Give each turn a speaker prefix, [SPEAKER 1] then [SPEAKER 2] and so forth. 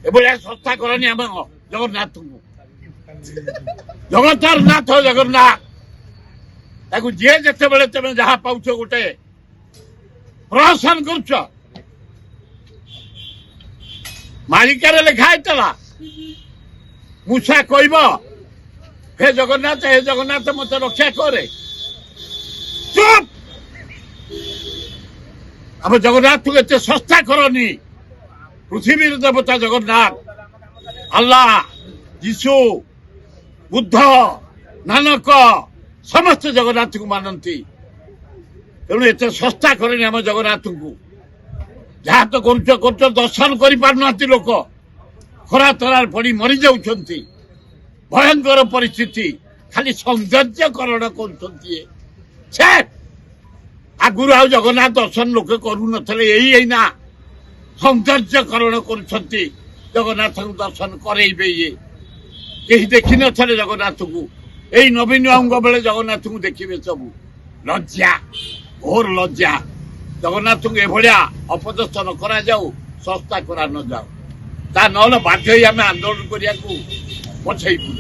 [SPEAKER 1] ଏଭଳିଆ ସଂସ୍ଥା କରନି ଆମ ଜଗନ୍ନାଥଙ୍କୁ। ଜଗତର ନାଥ ଜଗନ୍ନାଥ, ତାକୁ ଯିଏ ଯେତେବେଳେ ତମେ ଯାହା ପାଉଛ ଗୋଟେ ପ୍ରହସନ କରୁଛ। ମାଳିକାରେ ଲେଖା ହେଇଥିଲା, ମୂଷା କହିବ ହେ ଜଗନ୍ନାଥ ମତେ ରକ୍ଷା କରେ। ଚୁପ୍! ଆମ ଜଗନ୍ନାଥକୁ ଏତେ ଶସ୍ତା କରନି। ପୃଥିବୀର ଦେବତା ଜଗନ୍ନାଥ, ଆଲ୍ଲାହ, ଯୀଶୁ, ବୁଦ୍ଧ, ନାନକ ସମସ୍ତେ ଜଗନ୍ନାଥଙ୍କୁ ମାନନ୍ତି। ତେଣୁ ଏତେ ଶସ୍ତା କରେନି ଆମ ଜଗନ୍ନାଥଙ୍କୁ। ଯାହା ତ କରୁଛ ଦର୍ଶନ କରିପାରୁନାହାନ୍ତି ଲୋକ। ଖରା ତରାରେ ପଡି ମରିଯାଉଛନ୍ତି। ଭୟଙ୍କର ପରିସ୍ଥିତି। ଖାଲି ସୌନ୍ଦର୍ଯ୍ୟକରଣ କରୁଛନ୍ତି। ଆଗରୁ ଆଉ ଜଗନ୍ନାଥ ଦର୍ଶନ ଲୋକେ କରୁନଥିଲେ। ଏଇନା ସୌନ୍ଦର୍ଯ୍ୟକରଣ କରୁଛନ୍ତି। ଜଗନ୍ନାଥଙ୍କୁ ଦର୍ଶନ କରେଇବେ। ଇଏ କେହି ଦେଖିନଥିଲେ ଜଗନ୍ନାଥଙ୍କୁ। ଏଇ ନବୀନ ବାବୁଙ୍କ ବେଳେ ଜଗନ୍ନାଥଙ୍କୁ ଦେଖିବେ ସବୁ। ଲଜ୍ଜା, ଘୋର ଲଜ୍ଜା। ଜଗନ୍ନାଥଙ୍କୁ ଏଭଳିଆ ଅପଦସ୍ଥନ କରାଯାଉ, ଶସ୍ତା କରା ନ ଯାଉ। ତା ନହେଲେ ବାଧ୍ୟ ହେଇ ଆମେ ଆନ୍ଦୋଳନ କରିବାକୁ ପଛେଇବୁ।